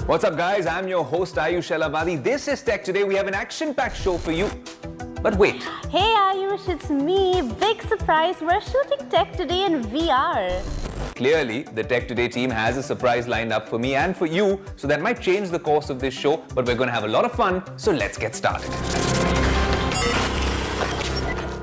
What's up guys, I'm your host Ayush Elabadi. This is Tech Today. We have an action-packed show for you. But wait. Hey Ayush, it's me. Big surprise, we're shooting Tech Today in VR. Clearly, the Tech Today team has a surprise lined up for me and for you, so that might change the course of this show, but we're going to have a lot of fun, so let's get started.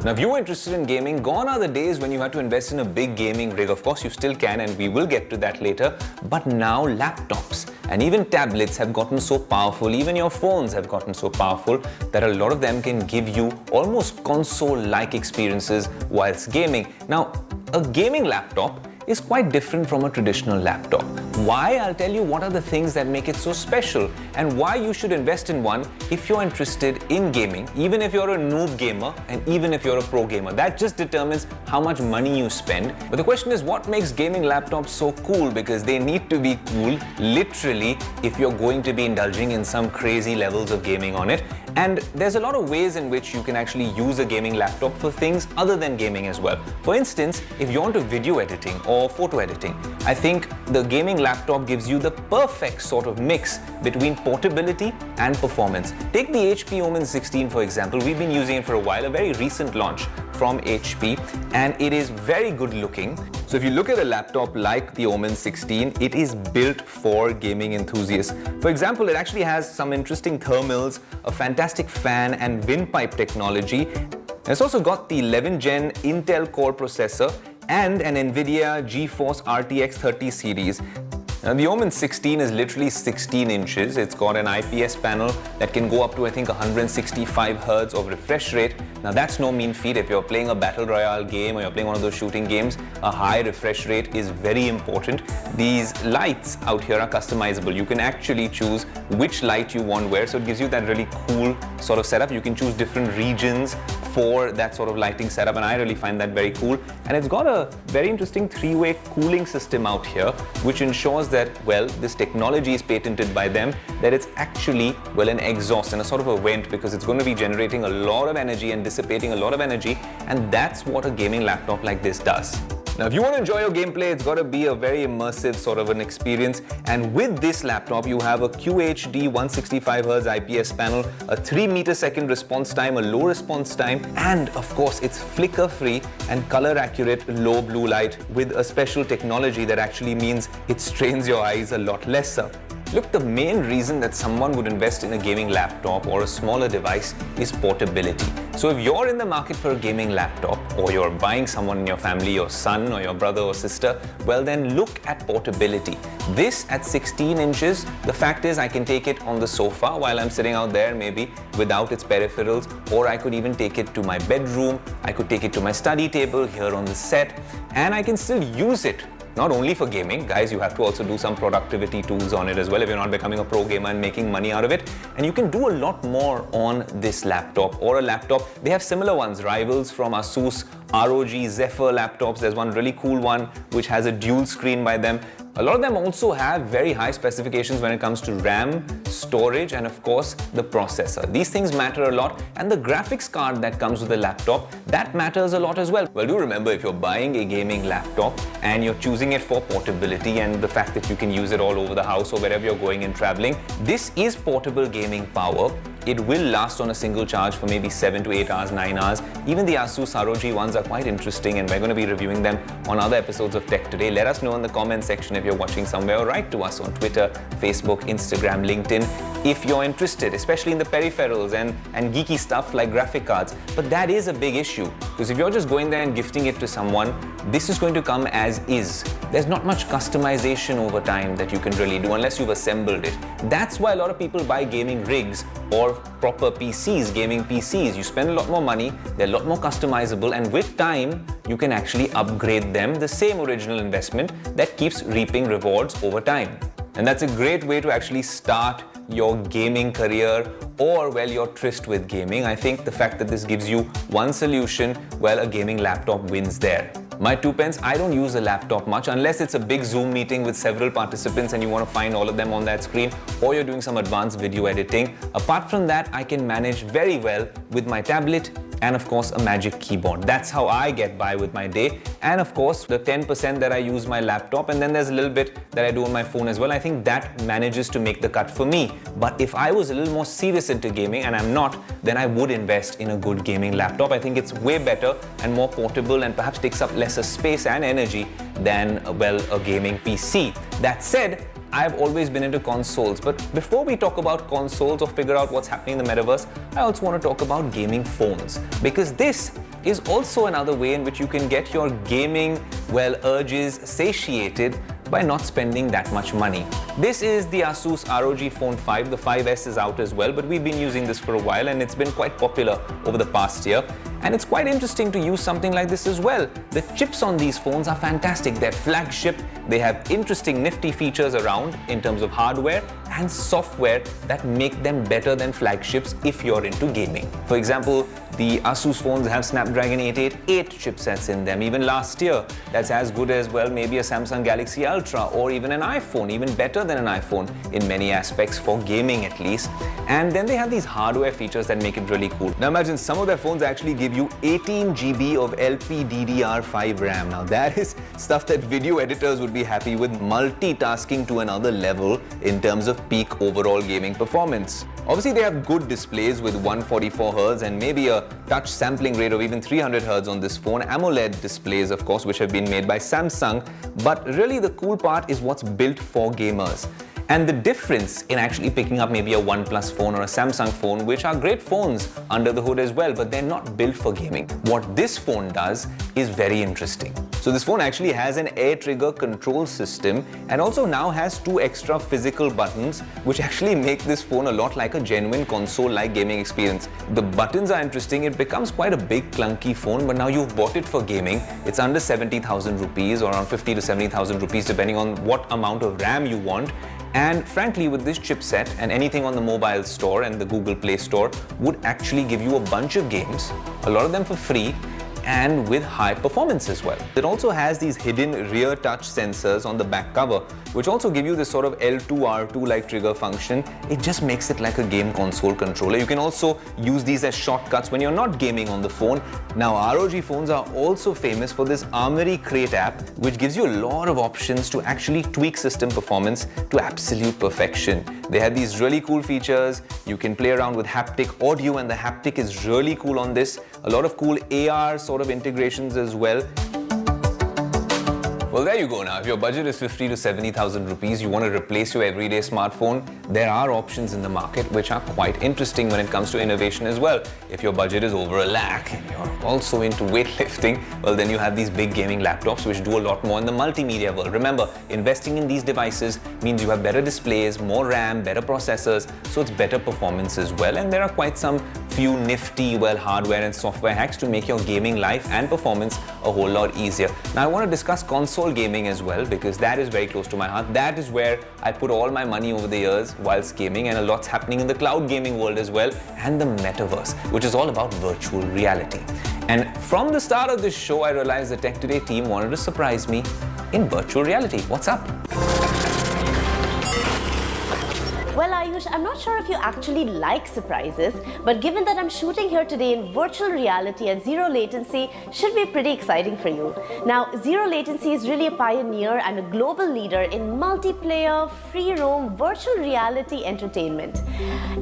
Now, if you're interested in gaming, gone are the days when you had to invest in a big gaming rig. Of course, you still can, and we will get to that later. But now, laptops and even tablets have gotten so powerful, even your phones have gotten so powerful, that a lot of them can give you almost console-like experiences whilst gaming. Now, a gaming laptop is quite different from a traditional laptop. Why? I'll tell you what are the things that make it so special and why you should invest in one if you're interested in gaming, even if you're a noob gamer and even if you're a pro gamer. That just determines how much money you spend. But the question is, what makes gaming laptops so cool? Because they need to be cool, literally, if you're going to be indulging in some crazy levels of gaming on it. And there's a lot of ways in which you can actually use a gaming laptop for things other than gaming as well. For instance, if you're into video editing or photo editing, I think the gaming laptop gives you the perfect sort of mix between portability and performance. Take the HP Omen 16 for example. We've been using it for a while, a very recent launch from HP, and it is very good looking. So if you look at a laptop like the Omen 16, it is built for gaming enthusiasts. For example, it actually has some interesting thermals, a fantastic fan and windpipe technology. It's also got the 11th Gen Intel Core processor and an NVIDIA GeForce RTX 30 series. Now, the Omen 16 is literally 16 inches. It's got an IPS panel that can go up to, I think, 165 Hz of refresh rate. Now, that's no mean feat. If you're playing a battle royale game or you're playing one of those shooting games, a high refresh rate is very important. These lights out here are customizable. You can actually choose which light you want where, so it gives you that really cool sort of setup. You can choose different regions for that sort of lighting setup, and I really find that very cool. And it's got a very interesting three-way cooling system out here, which ensures that, well, this technology is patented by them, that it's actually, well, an exhaust and a sort of a vent, because it's going to be generating a lot of energy and dissipating a lot of energy, and that's what a gaming laptop like this does. Now, if you want to enjoy your gameplay, it's got to be a very immersive sort of an experience. And with this laptop, you have a QHD 165Hz IPS panel, a 3-meter-second response time, a low response time, and of course, it's flicker-free and color-accurate low blue light with a special technology that actually means it strains your eyes a lot lesser. Look, the main reason that someone would invest in a gaming laptop or a smaller device is portability. So if you're in the market for a gaming laptop, or you're buying someone in your family, your son or your brother or sister, well then look at portability. This at 16 inches, the fact is I can take it on the sofa while I'm sitting out there, maybe without its peripherals, or I could even take it to my bedroom, I could take it to my study table here on the set, and I can still use it. Not only for gaming, guys, you have to also do some productivity tools on it as well if you're not becoming a pro gamer and making money out of it. And you can do a lot more on this laptop or a laptop. They have similar ones, rivals from ASUS ROG Zephyr laptops. There's one really cool one which has a dual screen by them. A lot of them also have very high specifications when it comes to RAM, storage, and of course the processor. These things matter a lot, and the graphics card that comes with the laptop, that matters a lot as well. Well, do remember, if you're buying a gaming laptop and you're choosing it for portability and the fact that you can use it all over the house or wherever you're going and traveling, this is portable gaming power. It will last on a single charge for maybe 7 to 8 hours, 9 hours. Even the ASUS ROG ones are quite interesting, and we're going to be reviewing them on other episodes of Tech Today. Let us know in the comment section if you're watching somewhere, or write to us on Twitter, Facebook, Instagram, LinkedIn if you're interested, especially in the peripherals and geeky stuff like graphic cards. But that is a big issue, because if you're just going there and gifting it to someone, this is going to come as is. There's not much customization over time that you can really do unless you've assembled it. That's why a lot of people buy gaming rigs or proper PCs, gaming PCs. You spend a lot more money, they're a lot more customizable, and with time, you can actually upgrade them, the same original investment that keeps reaping rewards over time. And that's a great way to actually start your gaming career, or, well, your tryst with gaming. I think the fact that this gives you one solution, well, a gaming laptop wins there. My 2 pence, I don't use a laptop much unless it's a big Zoom meeting with several participants and you want to find all of them on that screen, or you're doing some advanced video editing. Apart from that, I can manage very well with my tablet and of course a magic keyboard. That's how I get by with my day. And of course the 10% that I use my laptop, and then there's a little bit that I do on my phone as well. I think that manages to make the cut for me. But if I was a little more serious into gaming, and I'm not, then I would invest in a good gaming laptop. I think it's way better and more portable and perhaps takes up lesser space and energy than, well, a gaming PC. That said, I've always been into consoles, but before we talk about consoles or figure out what's happening in the metaverse, I also want to talk about gaming phones, because this is also another way in which you can get your gaming, well, urges satiated by not spending that much money. This is the ASUS ROG Phone 5. The 5S is out as well, but we've been using this for a while and it's been quite popular over the past year. And it's quite interesting to use something like this as well. The chips on these phones are fantastic. They're flagship. They have interesting, nifty features around in terms of hardware and software that make them better than flagships if you're into gaming. For example, the ASUS phones have Snapdragon 888 chipsets in them. Even last year, that's as good as, well, maybe a Samsung Galaxy Ultra or even an iPhone, even better than an iPhone in many aspects, for gaming at least. And then they have these hardware features that make it really cool. Now imagine some of their phones actually give you 18 GB of LPDDR5 RAM. Now that is stuff that video editors would be happy with, multitasking to another level in terms of peak overall gaming performance. Obviously they have good displays with 144Hz and maybe a touch sampling rate of even 300Hz on this phone. AMOLED displays, of course, which have been made by Samsung. But really the cool part is what's built for gamers. And the difference in actually picking up maybe a OnePlus phone or a Samsung phone, which are great phones under the hood as well, but they're not built for gaming. What this phone does is very interesting. So this phone actually has an air trigger control system and also now has 2 extra physical buttons, which actually make this phone a lot like a genuine console-like gaming experience. The buttons are interesting. It becomes quite a big clunky phone, but now you've bought it for gaming. It's under 70,000 rupees or around 50 to 70,000 rupees depending on what amount of RAM you want. And frankly, with this chipset and anything on the mobile store and the Google Play Store would actually give you a bunch of games, a lot of them for free, and with high performance as well. It also has these hidden rear touch sensors on the back cover, which also give you this sort of L2 R2 like trigger function. It just makes it like a game console controller. You can also use these as shortcuts when you're not gaming on the phone. Now ROG phones are also famous for this Armory Crate app, which gives you a lot of options to actually tweak system performance to absolute perfection. They have these really cool features. You can play around with haptic audio, and the haptic is really cool on this. A lot of cool AR sort of integrations as well. Well, there you go now. If your budget is 50 to 70,000 rupees, you want to replace your everyday smartphone, there are options in the market which are quite interesting when it comes to innovation as well. If your budget is over a lakh and you're also into weightlifting, well, then you have these big gaming laptops which do a lot more in the multimedia world. Remember, investing in these devices means you have better displays, more RAM, better processors, so it's better performance as well. And there are quite some few nifty, well, hardware and software hacks to make your gaming life and performance a whole lot easier. Now, I want to discuss console gaming as well, because that is very close to my heart. That is where I put all my money over the years whilst gaming, and a lot's happening in the cloud gaming world as well, and the metaverse, which is all about virtual reality. And from the start of this show, I realized the Tech Today team wanted to surprise me in virtual reality. What's up? Well, Ayush, I'm not sure if you actually like surprises, but given that I'm shooting here today in virtual reality at zero latency, should be pretty exciting for you. Now, Zero Latency is really a pioneer and a global leader in multiplayer, free-roam, virtual reality entertainment.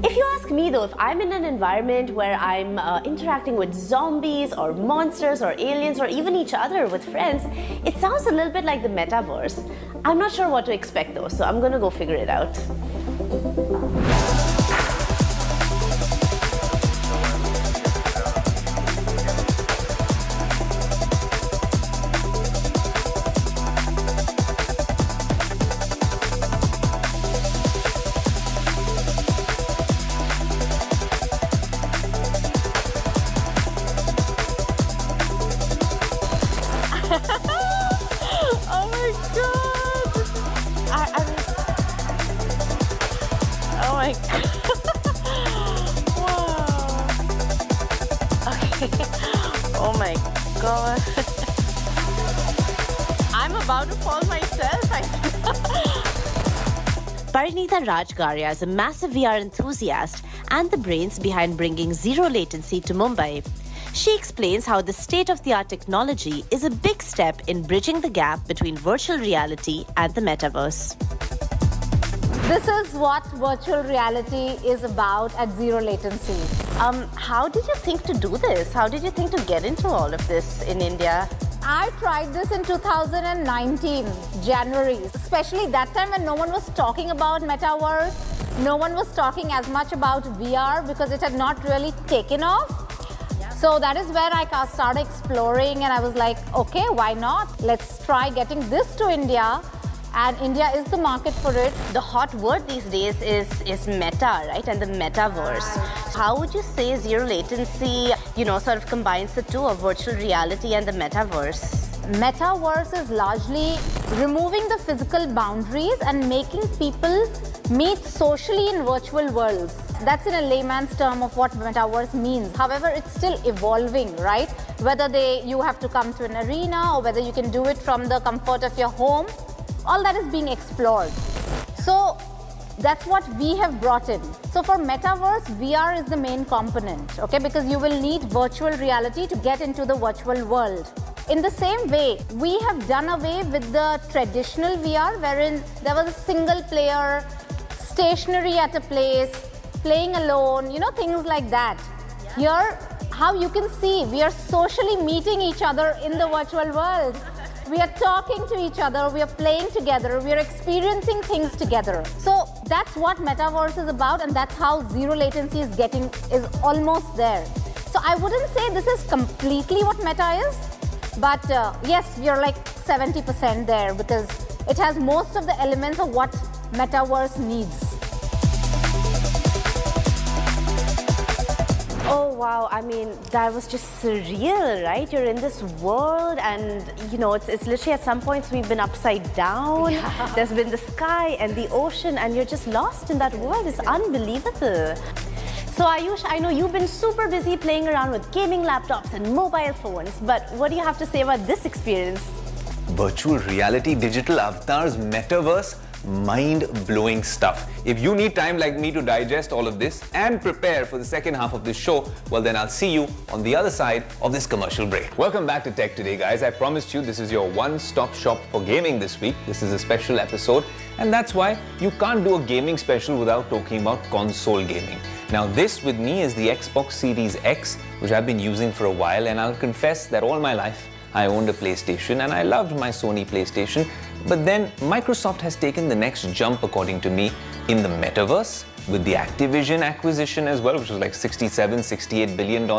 If you ask me though, if I'm in an environment where I'm interacting with zombies or monsters or aliens or even each other with friends, it sounds a little bit like the metaverse. I'm not sure what to expect though, so I'm gonna go figure it out. Oh my god! Oh my god! Wow! Okay. Oh my god! about to fall myself. Parinitha Rajgaria is a massive VR enthusiast and the brains behind bringing zero latency to Mumbai. She explains how the state-of-the-art technology is a big step in bridging the gap between virtual reality and the metaverse. This is what virtual reality is about at zero latency. How did you think to do this? How did you think to get into all of this in India? I tried this in 2019, January, especially that time when no one was talking about metaverse, no one was talking as much about VR because it had not really taken off. So that is where I started exploring and I was like, okay, why not? Let's try getting this to India. And India is the market for it. The hot word these days is meta, right? And the metaverse. How would you say zero latency, sort of combines the two of virtual reality and the metaverse? Metaverse is largely removing the physical boundaries and making people meet socially in virtual worlds. That's in a layman's term of what metaverse means. However, it's still evolving, right? Whether you have to come to an arena or whether you can do it from the comfort of your home. All that is being explored. So that's what we have brought in. So for metaverse, VR is the main component, okay? Because you will need virtual reality to get into the virtual world. In the same way, we have done away with the traditional VR wherein there was a single player, stationary at a place, playing alone, things like that. Here, how you can see, we are socially meeting each other in the virtual world. We are talking to each other, we are playing together, we are experiencing things together. So that's what metaverse is about and that's how zero latency is almost there. So I wouldn't say this is completely what meta is, but yes, we are like 70% there because it has most of the elements of what metaverse needs. Oh wow, I mean, that was just surreal, right? You're in this world and, it's literally at some points we've been upside down. Yeah. There's been the sky and the ocean and you're just lost in that world. It's unbelievable. So Ayush, I know you've been super busy playing around with gaming laptops and mobile phones, but what do you have to say about this experience? Virtual reality, digital avatars, metaverse, mind-blowing stuff. If you need time like me to digest all of this and prepare for the second half of this show, well then I'll see you on the other side of this commercial break. Welcome back to Tech Today, guys. I promised you this is your one-stop shop for gaming this week. This is a special episode and that's why you can't do a gaming special without talking about console gaming. Now this with me is the Xbox Series X, which I've been using for a while, and I'll confess that all my life I owned a PlayStation and I loved my Sony PlayStation. But then Microsoft has taken the next jump, according to me, in the metaverse with the Activision acquisition as well, which was like $68 billion.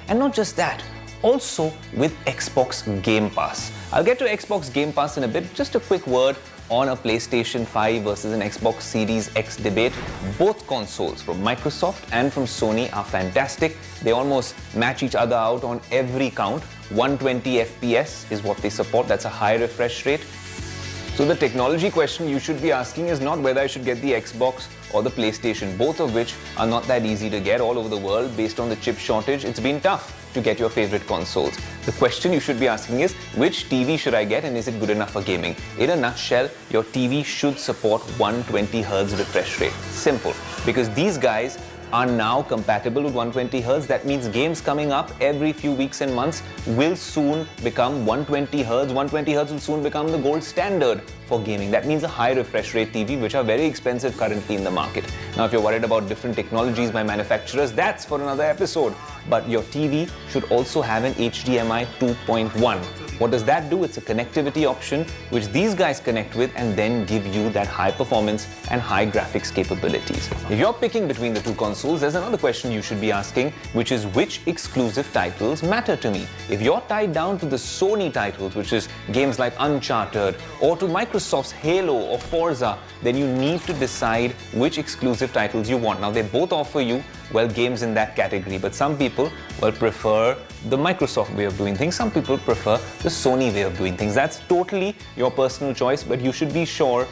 And not just that, also with Xbox Game Pass. I'll get to Xbox Game Pass in a bit. Just a quick word on a PlayStation 5 versus an Xbox Series X debate. Both consoles from Microsoft and from Sony are fantastic. They almost match each other out on every count. 120 FPS is what they support. That's a high refresh rate. So the technology question you should be asking is not whether I should get the Xbox or the PlayStation, both of which are not that easy to get all over the world based on the chip shortage. It's been tough to get your favorite consoles. The question you should be asking is, which TV should I get and is it good enough for gaming? In a nutshell, your TV should support 120 Hz refresh rate. Simple. Because these guys are now compatible with 120 Hz. That means games coming up every few weeks and months will soon become 120 Hz. 120 Hz will soon become the gold standard for gaming. That means a high refresh rate TV, which are very expensive currently in the market. Now, if you're worried about different technologies by manufacturers, that's for another episode. But your TV should also have an HDMI 2.1. What does that do? It's a connectivity option which these guys connect with and then give you that high performance and high graphics capabilities. If you're picking between the two consoles, there's another question you should be asking, which is which exclusive titles matter to me? If you're tied down to the Sony titles, which is games like Uncharted, or to Microsoft's Halo or Forza, then you need to decide which exclusive titles you want. Now, they both offer you, well, games in that category, but some people, well, prefer the Microsoft way of doing things. Some people prefer the Sony way of doing things. That's totally your personal choice, but you should be sure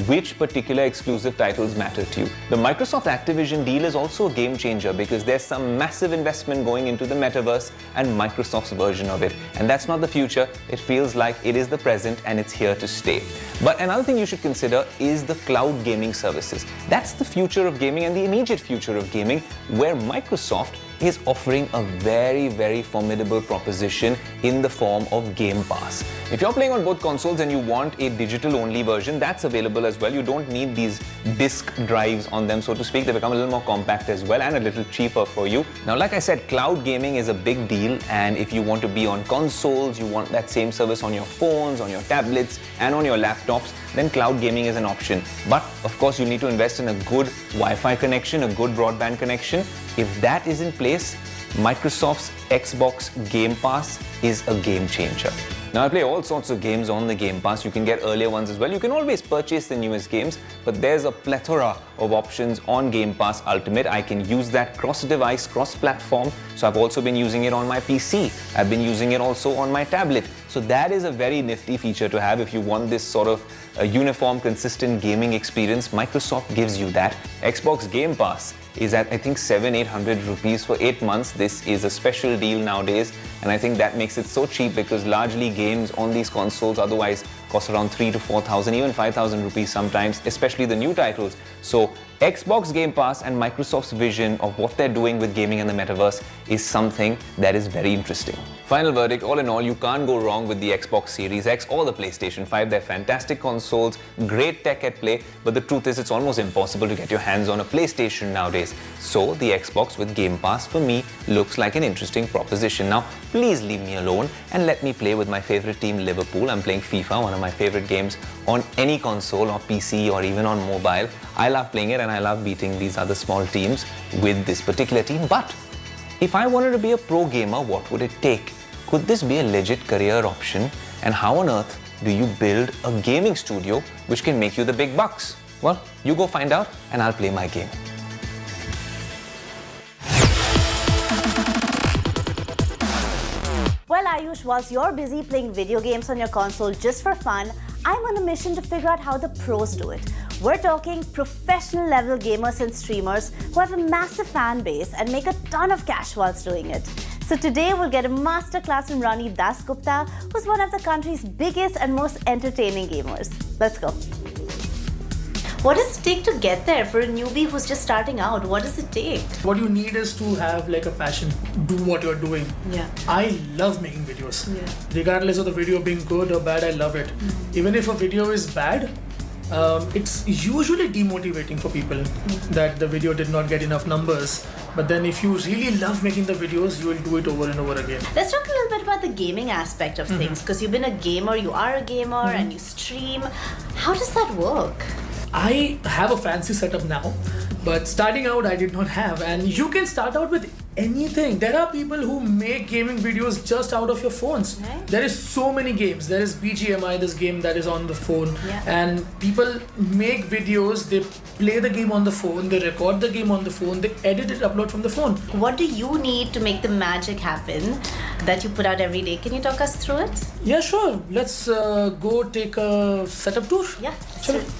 which particular exclusive titles matter to you. The Microsoft Activision deal is also a game changer because there's some massive investment going into the metaverse and Microsoft's version of it. And that's not the future. It feels like it is the present and it's here to stay. But another thing you should consider is the cloud gaming services. That's the future of gaming and the immediate future of gaming, where Microsoft is offering a very, very formidable proposition in the form of Game Pass. If you're playing on both consoles and you want a digital-only version, that's available as well. You don't need these disk drives on them, so to speak. They become a little more compact as well and a little cheaper for you. Now, like I said, cloud gaming is a big deal, and if you want to be on consoles, you want that same service on your phones, on your tablets, and on your laptops, then cloud gaming is an option. But, of course, you need to invest in a good Wi-Fi connection, a good broadband connection. If that is in place, Microsoft's Xbox Game Pass is a game changer. Now, I play all sorts of games on the Game Pass. You can get earlier ones as well. You can always purchase the newest games, but there's a plethora of options on Game Pass Ultimate. I can use that cross-device, cross-platform. So I've also been using it on my PC. I've been using it also on my tablet. So that is a very nifty feature to have if you want this sort of a uniform, consistent gaming experience. Microsoft gives you that. Xbox Game Pass is at, I think, 700-800 rupees for 8 months. This is a special deal nowadays, and I think that makes it so cheap because largely games on these consoles otherwise cost around 3,000 to 4,000, even 5,000 rupees sometimes, especially the new titles. So Xbox Game Pass and Microsoft's vision of what they're doing with gaming and the metaverse is something that is very interesting. Final verdict, all in all, you can't go wrong with the Xbox Series X or the PlayStation 5. They're fantastic consoles, great tech at play, but the truth is it's almost impossible to get your hands on a PlayStation nowadays. So the Xbox with Game Pass for me looks like an interesting proposition. Now, please leave me alone and let me play with my favorite team, Liverpool. I'm playing FIFA, one of my favorite games on any console or PC or even on mobile. I love playing it and I love beating these other small teams with this particular team. But if I wanted to be a pro gamer, what would it take? Could this be a legit career option? And how on earth do you build a gaming studio which can make you the big bucks? Well, you go find out and I'll play my game. Well, Ayush, whilst you're busy playing video games on your console just for fun, I'm on a mission to figure out how the pros do it. We're talking professional level gamers and streamers who have a massive fan base and make a ton of cash whilst doing it. So today we'll get a masterclass from Rani Dasgupta, who's one of the country's biggest and most entertaining gamers. Let's go. What does it take to get there for a newbie who's just starting out? What does it take? What you need is to have like a passion, do what you're doing. Yeah. I love making videos. Yeah. Regardless of the video being good or bad, I love it. Even if a video is bad, it's usually demotivating for people that the video did not get enough numbers. But then if you really love making the videos, you will do it over and over again. Let's talk a little bit about the gaming aspect of things, because you've been a gamer, you are a gamer, and you stream. How does that work? I have a fancy setup now, but starting out I did not have, and you can start out with anything. There are people who make gaming videos just out of your phones. Right. There is so many games. There is BGMI, this game that is on the phone, Yeah. and people make videos, they play the game on the phone, they record the game on the phone, they edit it, upload from the phone. What do you need to make the magic happen that you put out every day? Can you talk us through it? Yeah, sure. Let's go take a setup tour. Yeah, let's Sure. do it.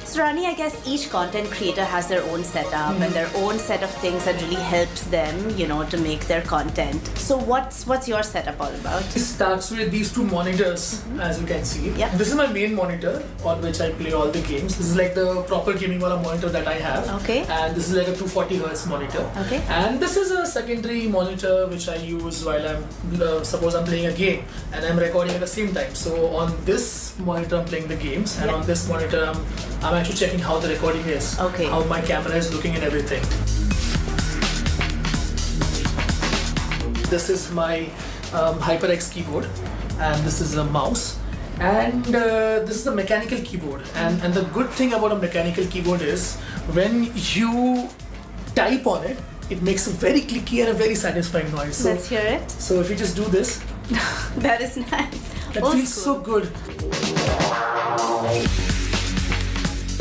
So Rani, I guess each content creator has their own setup and their own set of things that really helps them, to make their content. So what's your setup all about? It starts with these two monitors, as you can see. Yeah. This is my main monitor on which I play all the games. This is like the proper gaming wala monitor that I have. Okay. And this is like a 240 Hz monitor. Okay. And this is a secondary monitor which I use while I'm, suppose I'm playing a game and I'm recording at the same time. So on this monitor I'm playing the games, and Yeah. on this monitor I'm actually checking how the recording is. Okay. How my camera is looking and everything. This is my HyperX keyboard, and this is a mouse, and this is a mechanical keyboard. And the good thing about a mechanical keyboard is when you type on it, it makes a very clicky and a very satisfying noise. So, Let's hear it. so if you just do this, That is nice. that Old feels school. so good.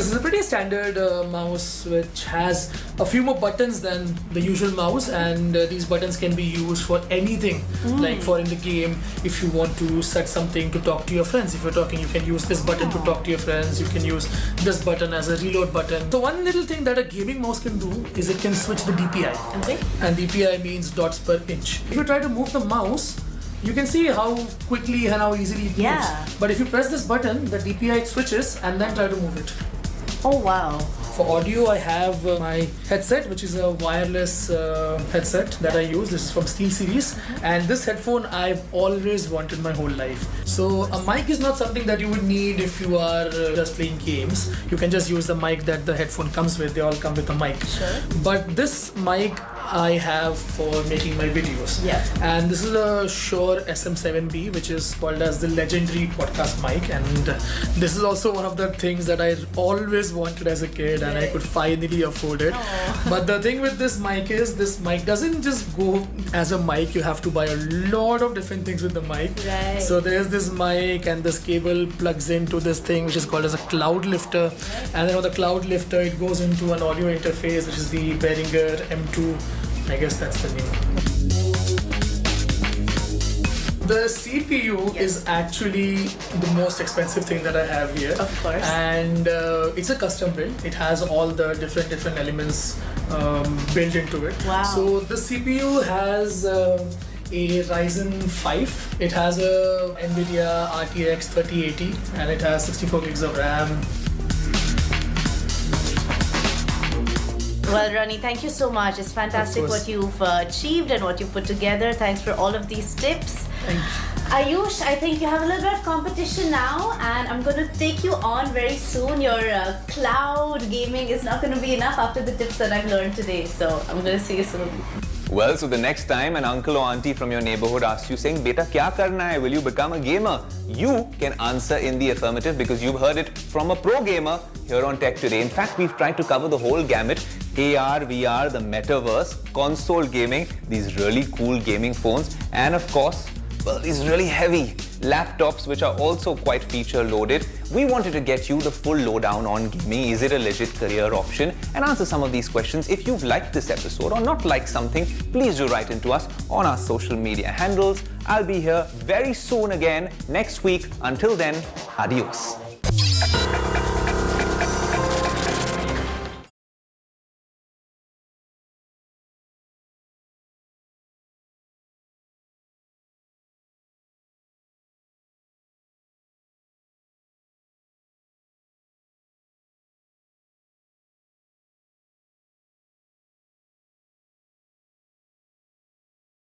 This is a pretty standard mouse which has a few more buttons than the usual mouse, and these buttons can be used for anything. Like for in the game, if you want to set something to talk to your friends, if you're talking, you can use this button to talk to your friends. You can use this button as a reload button. So one little thing that a gaming mouse can do is it can switch the DPI. Okay. And DPI means dots per inch. If you try to move the mouse, you can see how quickly and how easily it moves. But if you press this button, the DPI switches and then try to move it. Oh wow. For audio, I have my headset, which is a wireless headset that I use. This is from SteelSeries, and this headphone I've always wanted my whole life. So a mic is not something that you would need if you are just playing games. You can just use the mic that the headphone comes with. They all come with a mic. Sure. But this mic I have for making my videos. Yeah. And this is a Shure SM7B, which is called as the legendary podcast mic. And this is also one of the things that I always wanted as a kid, and I could finally afford it. But the thing with this mic is, this mic doesn't just go as a mic. You have to buy a lot of different things with the mic. Right. So there's this mic, and this cable plugs into this thing which is called as a cloud lifter. And then with the cloud lifter, it goes into an audio interface, which is the Behringer M2. I guess that's the name. The CPU is actually the most expensive thing that I have here. Of course. And it's a custom build. It has all the different elements built into it. Wow. So the CPU has a Ryzen 5. It has a NVIDIA RTX 3080, and it has 64 gigs of RAM. Well, Ronnie, thank you so much. It's fantastic what you've achieved and what you've put together. Thanks for all of these tips. Thank you. Ayush, I think you have a little bit of competition now, and I'm going to take you on very soon. Your cloud gaming is not going to be enough after the tips that I've learned today. So I'm going to see you soon. Well, so the next time an uncle or auntie from your neighborhood asks you saying, "Beta, kya karna hai? Will you become a gamer?" You can answer in the affirmative because you've heard it from a pro gamer here on Tech Today. In fact, we've tried to cover the whole gamut: AR, VR, the metaverse, console gaming, these really cool gaming phones, and of course, well, these really heavy laptops which are also quite feature loaded. We wanted to get you the full lowdown on gaming. Is it a legit career option? And answer some of these questions. If you've liked this episode or not liked something, please do write into us on our social media handles. I'll be here very soon again next week. Until then, adios.